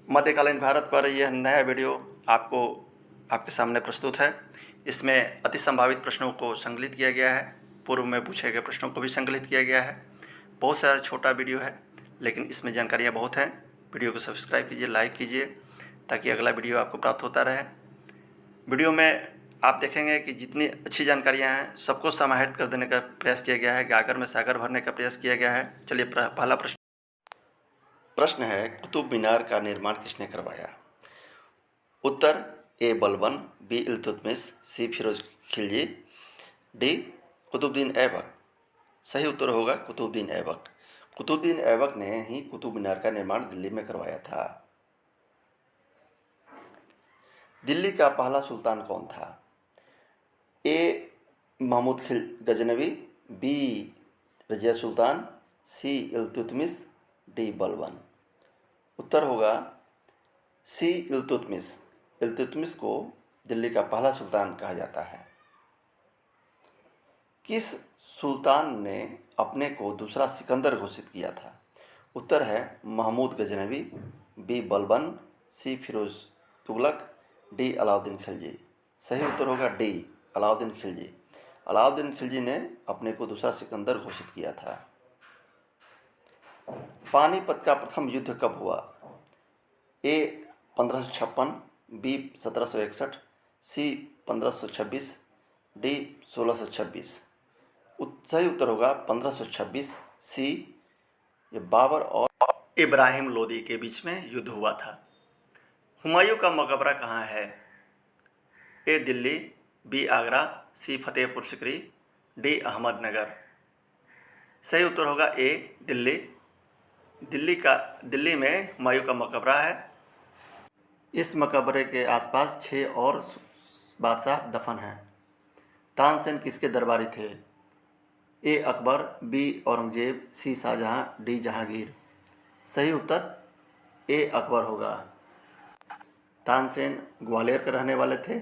मध्यकालीन भारत पर यह नया वीडियो आपके सामने प्रस्तुत है। इसमें अति संभावित प्रश्नों को संकलित किया गया है, पूर्व में पूछे गए प्रश्नों को भी संकलित किया गया है। बहुत सारा छोटा वीडियो है, लेकिन इसमें जानकारियाँ बहुत हैं। वीडियो को सब्सक्राइब कीजिए, लाइक कीजिए, ताकि अगला वीडियो आपको प्राप्त होता रहे। वीडियो में आप देखेंगे कि जितनी अच्छी जानकारियाँ हैं, सबको समाहित कर देने का प्रयास किया गया है, गागर में सागर भरने का प्रयास किया गया है। चलिए, पहला प्रश्न है, कुतुब मीनार का निर्माण किसने करवाया? उत्तर ए बलबन, बी इल्तुतमिश, सी फिरोज खिलजी, डी कुतुबुद्दीन ऐबक। सही उत्तर होगा कुतुबुद्दीन ऐबक। कुतुबुद्दीन ऐबक ने ही कुतुब मीनार का निर्माण दिल्ली में करवाया था। दिल्ली का पहला सुल्तान कौन था? ए महमूद गजनवी, बी रजिया सुल्तान, सी इल्तुतमिश, डी बलबन। उत्तर होगा सी इल्तुतमिश। इल्तुतमिश को दिल्ली का पहला सुल्तान कहा जाता है। किस सुल्तान ने अपने को दूसरा सिकंदर घोषित किया था? उत्तर है महमूद गजनवी, बी बलबन, सी फिरोज तुगलक, डी अलाउद्दीन खिलजी। सही उत्तर होगा डी अलाउद्दीन खिलजी। अलाउद्दीन खिलजी ने अपने को दूसरा सिकंदर घोषित किया था। पानीपत का प्रथम युद्ध कब हुआ? ए 1556, बी 1761, सी 1526, डी 1626। सही उत्तर होगा 1526, सी। ये बाबर और इब्राहिम लोदी के बीच में युद्ध हुआ था। हुमायूं का मकबरा कहाँ है? ए दिल्ली, बी आगरा, सी फतेहपुर सिकरी, डी अहमदनगर। सही उत्तर होगा ए दिल्ली। दिल्ली में हुमायूं का मकबरा है। इस मकबरे के आसपास 6 और बादशाह दफन हैं। तानसेन किसके दरबारी थे? ए अकबर, बी औरंगजेब, सी शाहजहां, डी जहांगीर। सही उत्तर ए अकबर होगा। तानसेन ग्वालियर के रहने वाले थे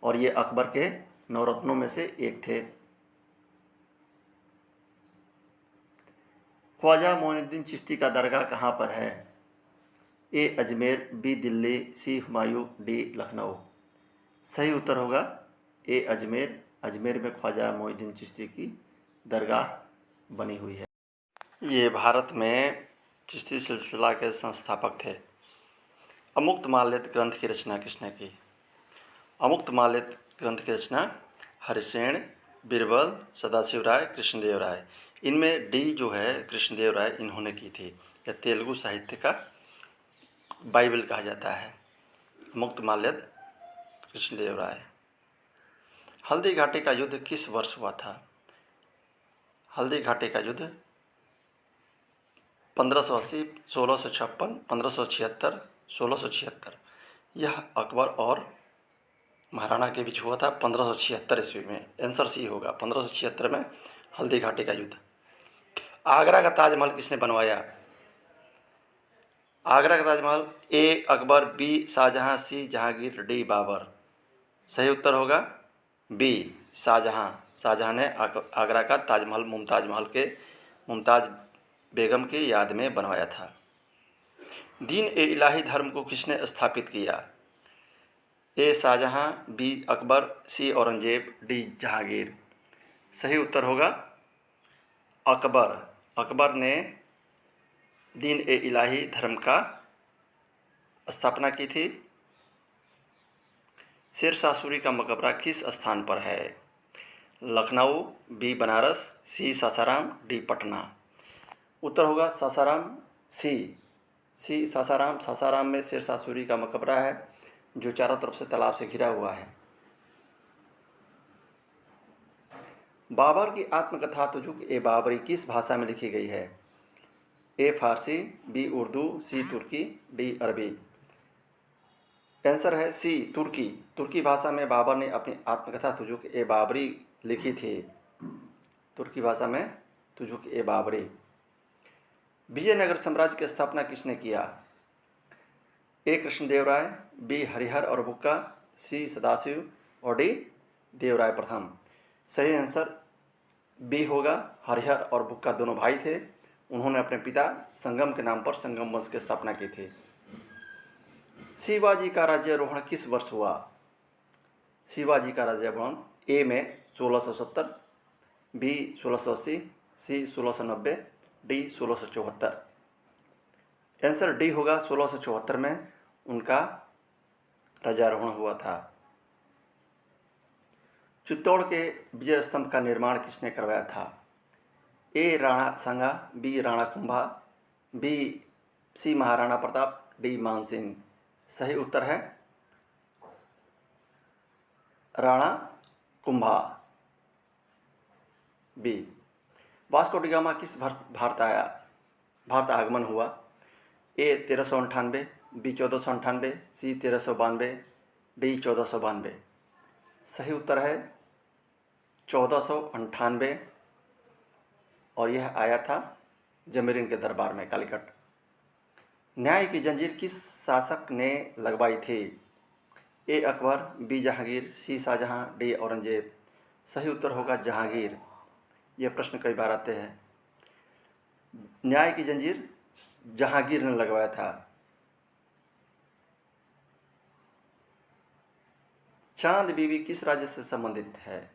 और ये अकबर के नवरत्नों में से एक थे। ख्वाजा मोइनुद्दीन चिश्ती का दरगाह कहाँ पर है? ए अजमेर, बी दिल्ली, सी हुमायूं, डी लखनऊ। सही उत्तर होगा ए अजमेर। अजमेर में ख्वाजा मोइनुद्दीन चिश्ती की दरगाह बनी हुई है। ये भारत में चिश्ती सिलसिला के संस्थापक थे। अमुक्तमाल्यद ग्रंथ की रचना किसने की? अमुक्तमाल्यद ग्रंथ की रचना हरिसेन, बीरबल, सदाशिव राय, कृष्णदेव राय। इनमें डी जो है कृष्णदेव राय, इन्होंने की थी। यह तेलुगु साहित्य का बाइबल कहा जाता है। अमुक्तमाल्यद कृष्णदेव राय। हल्दी घाटी का युद्ध किस वर्ष हुआ था? हल्दी घाटी का युद्ध 1580, 1656, 1576, 1676। यह अकबर और महाराणा के बीच हुआ था 1576 ईस्वी में। आंसर सी होगा 1576 में हल्दी घाटी का युद्ध। आगरा का ताजमहल किसने बनवाया? आगरा का ताजमहल ए अकबर, बी शाहजहां, सी जहांगीर, डी बाबर। सही उत्तर होगा बी शाहजहां। शाहजहां ने आगरा का ताजमहल मुमताज़ बेगम की याद में बनवाया था। दीन ए इलाही धर्म को किसने स्थापित किया? ए शाहजहां, बी अकबर, सी औरंगजेब, डी जहांगीर। सही उत्तर होगा अकबर। अकबर ने दीन ए इलाही धर्म का स्थापना की थी। शेरशाह सूरी का मकबरा किस स्थान पर है? लखनऊ, बी बनारस, सी सासाराम, डी पटना। उत्तर होगा सासाराम, सी सासाराम। सासाराम में शेरशाह सूरी का मकबरा है, जो चारों तरफ से तालाब से घिरा हुआ है। बाबर की आत्मकथा तुजुक ए बाबरी किस भाषा में लिखी गई है? ए फारसी, बी उर्दू, सी तुर्की, डी अरबी। आंसर है सी तुर्की। तुर्की भाषा में बाबर ने अपनी आत्मकथा तुजुक ए बाबरी लिखी थी। तुर्की भाषा में तुजुक ए बाबरी। विजयनगर साम्राज्य की स्थापना किसने किया? ए कृष्णदेव राय, बी हरिहर और बुक्का, सी सदाशिव और डी देवराय प्रथम। सही आंसर बी होगा। हरिहर और बुक्का दोनों भाई थे। उन्होंने अपने पिता संगम के नाम पर संगम वंश की स्थापना की थी। शिवाजी का राज्यारोहण किस वर्ष हुआ? शिवाजी का राज्यारोहण ए में 1670, बी 1680, सी 1690, डी 1674। आंसर डी होगा, 1674 में उनका राज्यारोहण हुआ था। चित्तौड़ के विजय स्तंभ का निर्माण किसने करवाया था? A Rana Sanga, B Rana Kumbha, B C Maharana Pratap, D Mansingh. सही उत्तर है Rana Kumbha, B. Vasco da Gama किस वर्ष भारत आगमन हुआ? A 1398, B 1498, C 1392, D 1492। सही उत्तर है 1498 और यह आया था जमीरिन के दरबार में, कालीकट। न्याय की जंजीर किस शासक ने लगवाई थी? ए अकबर, बी जहांगीर, सी शाहजहां, डी औरंगजेब। सही उत्तर होगा जहांगीर। यह प्रश्न कई बार आते हैं। न्याय की जंजीर जहांगीर ने लगवाया था। चांद बीबी किस राज्य से संबंधित है?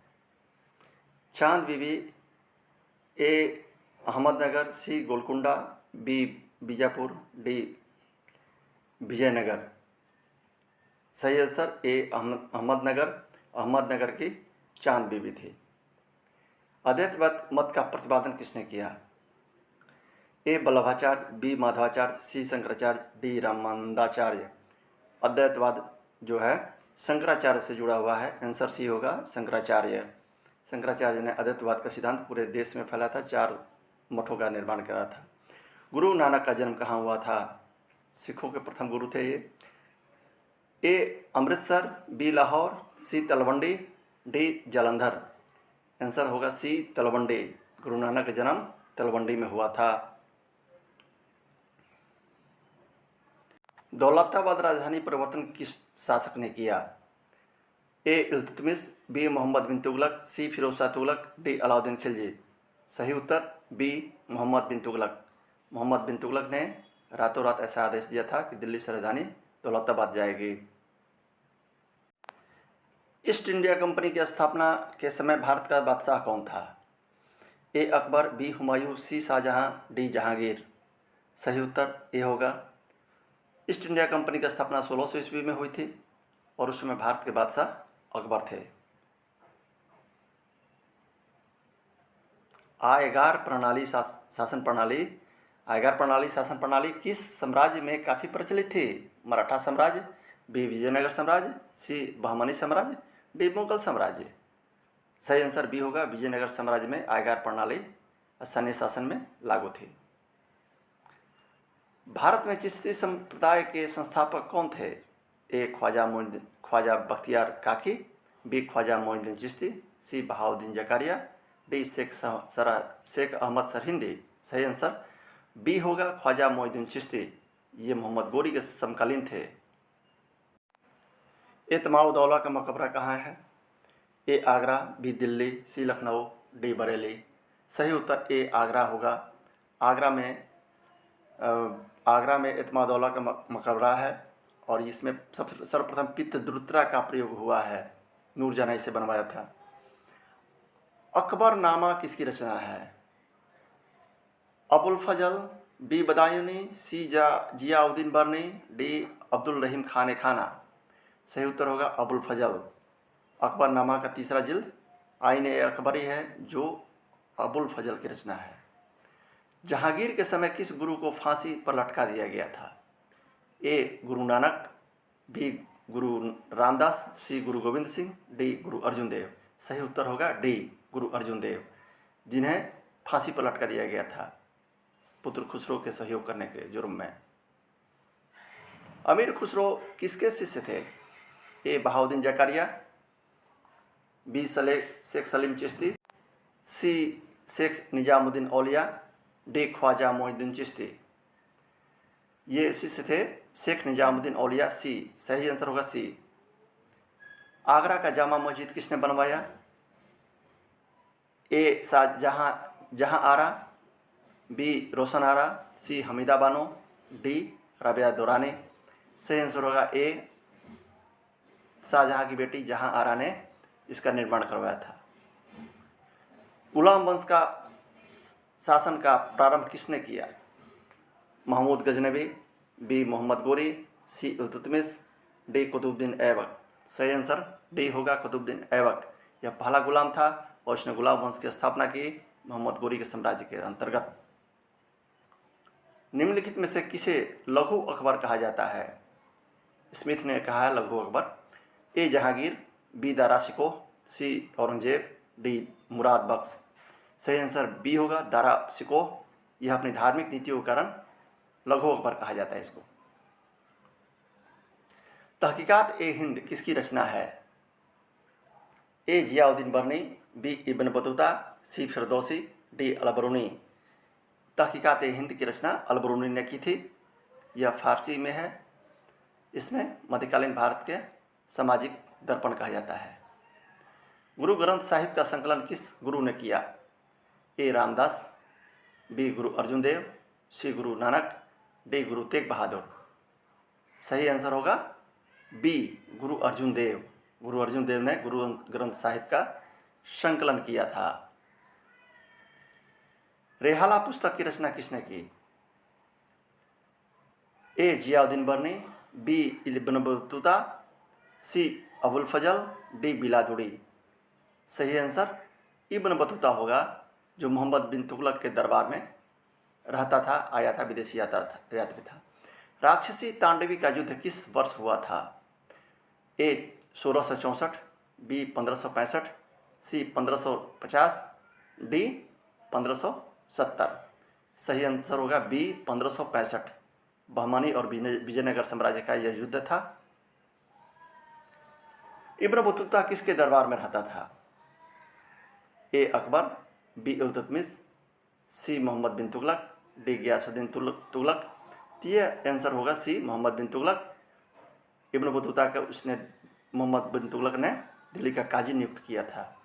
चांद बीबी ए अहमदनगर, सी गोलकुंडा, बी बीजापुर, डी विजयनगर। सही आंसर ए अहमदनगर की चांद बीबी थी। अद्वैत मत का प्रतिपादन किसने किया? ए वल्लभाचार्य, बी माधवाचार्य, सी शंकराचार्य, डी रामानंदाचार्य। अद्वैतवाद जो है शंकराचार्य से जुड़ा हुआ है। आंसर सी होगा शंकराचार्य। शंकराचार्य ने अद्वैतवाद का सिद्धांत पूरे देश में फैलाया था, 4 मठों का निर्माण करा था। गुरु नानक का जन्म कहाँ हुआ था? सिखों के प्रथम गुरु थे ये। ए अमृतसर, बी लाहौर, सी तलवंडी, डी जालंधर। आंसर होगा सी तलवंडी। गुरु नानक का जन्म तलवंडी में हुआ था। दौलताबाद राजधानी परिवर्तन किस शासक ने किया? ए इल्तुतमिश, बी मोहम्मद बिन तुगलक, सी फिरोज शाह तुगलक, डी अलाउद्दीन खिलजी। सही उत्तर बी मोहम्मद बिन तुगलक। मोहम्मद बिन तुगलक ने रातों रात ऐसा आदेश दिया था कि दिल्ली से राजधानी दौलताबाद जाएगी। ईस्ट इंडिया कंपनी की स्थापना के समय भारत का बादशाह कौन था? ए अकबर, बी हुमायूं, सी शाहजहां, डी जहांगीर। सही उत्तर ए होगा। ईस्ट इंडिया कंपनी की स्थापना 1600 ईस्वी में हुई थी और उस समय भारत के बादशाह अकबर थे। आयगार शासन प्रणाली किस साम्राज्य में काफ़ी प्रचलित थी? मराठा साम्राज्य, बी विजयनगर साम्राज्य, सी बहमनी साम्राज्य, डी मुगल साम्राज्य। सही आंसर बी होगा, विजयनगर साम्राज्य में आयगार प्रणाली स्थानीय शासन में लागू थी। भारत में चिश्ती संप्रदाय के संस्थापक कौन थे? ए ख्वाजा बख्तियार काकी, बी ख्वाजा मोइनुद्दीन चिश्ती, सी बहाउद्दीन जकारिया, डी शेख अहमद सरहिंदी। सही आंसर बी होगा, ख्वाजा मोइनुद्दीन चिश्ती। ये मोहम्मद गोरी के समकालीन थे। एतमाउद्दौला का मकबरा कहाँ है? ए आगरा, बी दिल्ली, सी लखनऊ, डी बरेली। सही उत्तर ए आगरा होगा। आगरा में एतमाउद्दौला का मकबरा है और इसमें सर्वप्रथम पित्तद्रुत्रा का प्रयोग हुआ है। नूरजहां इसे बनवाया था। अकबरनामा किसकी रचना है? अबुल फजल, बी बदायूनी, सी जियाउद्दीन बर्नी, डी अब्दुल रहीम खान खाना। सही उत्तर होगा अबुल फजल। अकबरनामा का तीसरा जिल्द आईन-ए अकबरी है जो अबुल फजल की रचना है। जहांगीर के समय किस गुरु को फांसी पर लटका दिया गया था? ए गुरु नानक, बी गुरु रामदास, सी गुरु गोविंद सिंह, डी गुरु अर्जुन देव। सही उत्तर होगा डी गुरु अर्जुन देव, जिन्हें फांसी पर लटका दिया गया था पुत्र खुसरो के सहयोग करने के जुर्म में। अमीर खुसरो किसके शिष्य थे? ए बहाउद्दीन जकारिया, बी शेख सलीम चिश्ती, सी शेख निजामुद्दीन औलिया, डी ख्वाजा मोइनुद्दीन चिश्ती। ये शिष्य थे शेख निजामुद्दीन औलिया, सी। सही आंसर होगा सी। आगरा का जामा मस्जिद किसने बनवाया? ए जहां आरा, बी रोशन आरा, सी हमीदा बानो, डी रबिया दुरानी। सही आंसर होगा ए, शाहजहां की बेटी जहां आरा ने इसका निर्माण करवाया था। गुलाम वंश का शासन का प्रारंभ किसने किया? महमूद गजनबी, बी मोहम्मद गोरी, सी इल्तुतमिश, डी कुतुबुद्दीन ऐबक। सही आंसर डी होगा, कुतुबुद्दीन ऐबक। यह पहला गुलाम था और उसने गुलाम वंश की स्थापना की मोहम्मद गोरी के साम्राज्य के अंतर्गत। निम्नलिखित में से किसे लघु अकबर कहा जाता है? स्मिथ ने कहा है लघु अकबर। ए जहांगीर, बी दारा शिकोह, सी औरंगजेब, डी मुराद बख्श। सही आंसर बी होगा, दारा शिकोह। यह अपनी धार्मिक नीतियों के कारण लघु अकबर कहा जाता है इसको। तहकीकात ए हिंद किसकी रचना है? ए जियाउद्दीन बर्नी, बी इब्न बतूता, सी फिरदौसी, डी अलबरूनी। तहकीकात ए हिंद की रचना अलबरूनी ने की थी। यह फारसी में है। इसमें मध्यकालीन भारत के सामाजिक दर्पण कहा जाता है। गुरु ग्रंथ साहिब का संकलन किस गुरु ने किया? ए रामदास, बी गुरु अर्जुन देव, सी गुरु नानक, डी गुरु तेग बहादुर। सही आंसर होगा बी गुरु अर्जुन देव। गुरु अर्जुन देव ने गुरु ग्रंथ साहिब का संकलन किया था। रेहाला पुस्तक की रचना किसने की? ए जियाउद्दीन बर्नी, बी इब्न बतूता, सी अबुल फजल, डी बिलादुड़ी। सही आंसर इब्न बतूता होगा, जो मोहम्मद बिन तुगलक के दरबार में रहता था, आया था, विदेशी यात्री था। राक्षसी तांडवी का युद्ध किस वर्ष हुआ था? ए 1664, बी 1565, सी 1550, डी 1570। सही आंसर होगा बी 1565। बहमानी और विजयनगर साम्राज्य का यह युद्ध था। इब्न बतूता किसके दरबार में रहता था? ए अकबर, बी इल्तुतमिश, सी मोहम्मद बिन तुगलक, डी गियासुद्दीन तुगलक। यह आंसर होगा सी मोहम्मद बिन तुगलक। इब्न बतूता का उसने मोहम्मद बिन तुगलक ने दिल्ली का काजी नियुक्त किया था।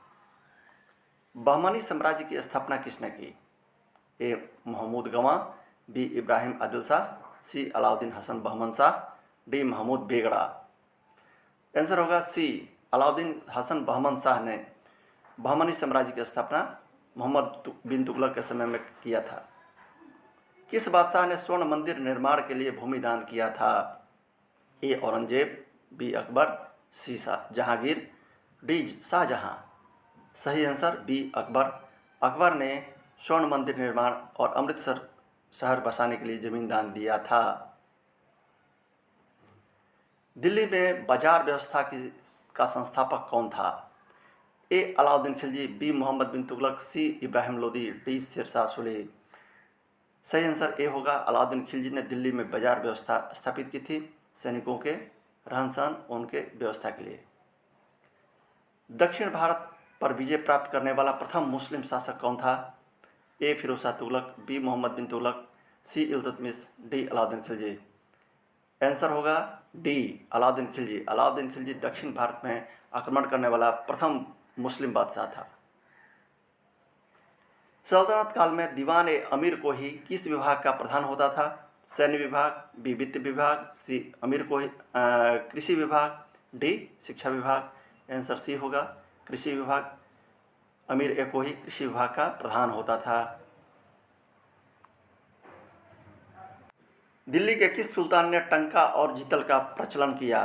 बहमानी साम्राज्य की स्थापना किसने की? ए महमूद गवां, बी इब्राहिम आदिल शाह, सी अलाउद्दीन हसन बहमन शाह, डी महमूद बेगड़ा। आंसर होगा सी अलाउद्दीन हसन बहमन शाह ने बहमानी साम्राज्य की स्थापना मोहम्मद बिन तुगलक के समय में किया था। किस बादशाह ने स्वर्ण मंदिर निर्माण के लिए भूमि दान किया था? ए औरंगजेब, बी अकबर, सी जहांगीर, डी शाहजहां। सही आंसर बी अकबर। अकबर ने स्वर्ण मंदिर निर्माण और अमृतसर शहर बसाने के लिए जमीन दान दिया था। दिल्ली में बाजार व्यवस्था का संस्थापक कौन था? ए अलाउद्दीन खिलजी, बी मोहम्मद बिन तुगलक, सी इब्राहिम लोदी, डी शेरशाह सूरी। सही आंसर ए होगा, अलाउद्दीन खिलजी ने दिल्ली में बाजार व्यवस्था स्थापित की थी, सैनिकों के रहन सहन उनके व्यवस्था के लिए। दक्षिण भारत पर विजय प्राप्त करने वाला प्रथम मुस्लिम शासक कौन था? ए फिरोज शाह तुगलक, बी मोहम्मद बिन तुगलक, सी इल्तुतमिश, डी अलाउद्दीन खिलजी। आंसर होगा डी अलाउद्दीन खिलजी। अलाउद्दीन खिलजी दक्षिण भारत में आक्रमण करने वाला प्रथम मुस्लिम बादशाह था। सल्तनत काल में दीवान ए अमीर को ही किस विभाग का प्रधान होता था? सैन्य विभाग, बी वित्त विभाग, सी अमीर को ही कृषि विभाग, डी शिक्षा विभाग। आंसर सी होगा, कृषि विभाग। अमीर ए को ही कृषि विभाग का प्रधान होता था। दिल्ली के किस सुल्तान ने टंका और जीतल का प्रचलन किया?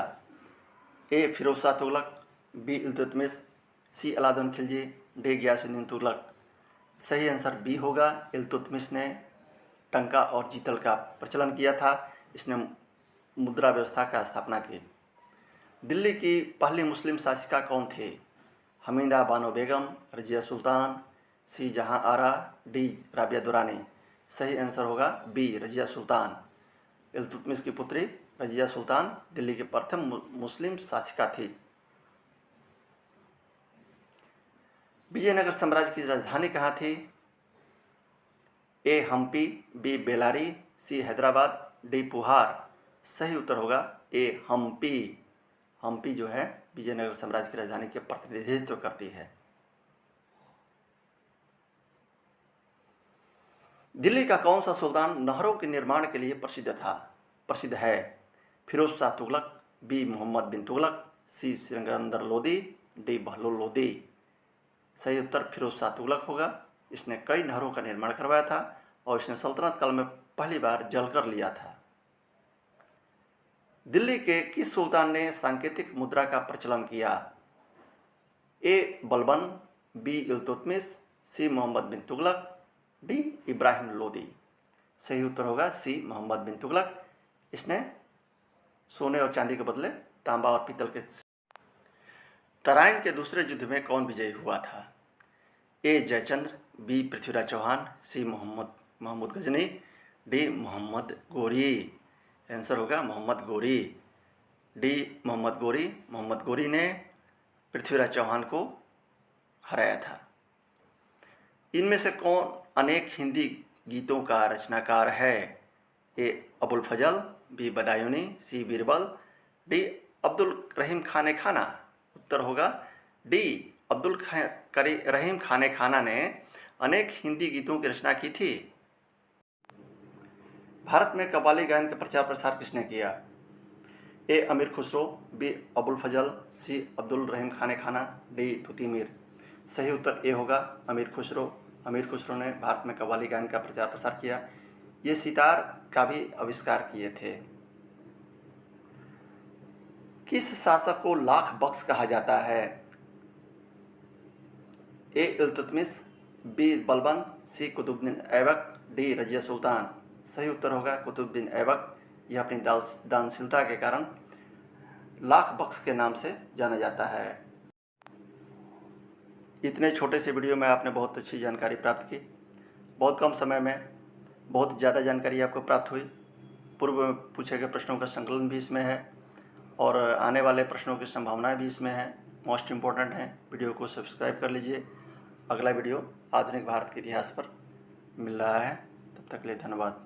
ए फिरोज शाह तुगलक, बी इल्तुतमिश, सी अलाउद्दीन खिलजी, डी गियासुद्दीन तुगलक। सही आंसर बी होगा, इल्तुतमिश ने टंका और जीतल का प्रचलन किया था। इसने मुद्रा व्यवस्था का स्थापना की। दिल्ली की पहली मुस्लिम शासिका कौन थी? हमीदा बानो बेगम, रजिया सुल्तान, सी जहां आरा, डी राबिया दुरानी। सही आंसर होगा बी रजिया सुल्तान। इल्तुतमिश की पुत्री रजिया सुल्तान दिल्ली की प्रथम मुस्लिम शासिका थी। विजयनगर साम्राज्य की राजधानी कहाँ थी? ए हम्पी, बी बेलारी, सी हैदराबाद, डी पुहार। सही उत्तर होगा ए हम्पी। हम्पी जो है विजयनगर साम्राज्य की राजधानी के प्रतिनिधित्व करती है। दिल्ली का कौन सा सुल्तान नहरों के निर्माण के लिए प्रसिद्ध है? फिरोज शाह तुगलक, बी मोहम्मद बिन तुगलक, सी सिकंदर लोदी, डी बहलोल लोदी। सही उत्तर फिरोज शाह तुगलक होगा। इसने कई नहरों का निर्माण करवाया था और इसने सल्तनत काल में पहली बार जलकर लिया था। दिल्ली के किस सुल्तान ने सांकेतिक मुद्रा का प्रचलन किया? ए बलबन, बी इल्तुतमिश, सी मोहम्मद बिन तुगलक, डी इब्राहिम लोदी। सही उत्तर होगा सी मोहम्मद बिन तुगलक। इसने सोने और चांदी के बदले तांबा और पीतल के। तराइन के दूसरे युद्ध में कौन विजयी हुआ था? ए जयचंद्र, बी पृथ्वीराज चौहान, सी महमूद गजनी, डी मोहम्मद गोरी। आंसर होगा मोहम्मद गोरी। डी मोहम्मद गोरी। मोहम्मद गोरी ने पृथ्वीराज चौहान को हराया था। इनमें से कौन अनेक हिंदी गीतों का रचनाकार है? ए अबुल फजल, बी बदायूनी, सी बीरबल, डी अब्दुल रहीम खाने खाना। उत्तर होगा डी अब्दुल रहीम खाने खाना ने अनेक हिंदी गीतों की रचना की थी। भारत में कव्वाली गायन का प्रचार प्रसार किसने किया? ए अमीर खुसरो, बी अबुल फजल, सी अब्दुल रहीम खाने खाना, डी तूती मीर। सही उत्तर ए होगा अमीर खुसरो। अमीर खुसरो ने भारत में कव्वाली गायन का प्रचार प्रसार किया। ये सितार का भी आविष्कार किए थे। किस शासक को लाख बख्श कहा जाता है? ए इल्तुतमिश, बी बलबन, सी कुतुबुद्दीन ऐबक, डी रजिया सुल्तान। सही उत्तर होगा कुतुबुद्दीन ऐबक। यह अपनी दानशीलता के कारण लाख बख्श के नाम से जाना जाता है। इतने छोटे से वीडियो में आपने बहुत अच्छी जानकारी प्राप्त की। बहुत कम समय में बहुत ज़्यादा जानकारी आपको प्राप्त हुई। पूर्व में पूछे गए प्रश्नों का संकलन भी इसमें है और आने वाले प्रश्नों की संभावनाएं भी इसमें हैं। मोस्ट इम्पोर्टेंट हैं। वीडियो को सब्सक्राइब कर लीजिए। अगला वीडियो आधुनिक भारत के इतिहास पर मिल रहा है। तब तक के लिए धन्यवाद।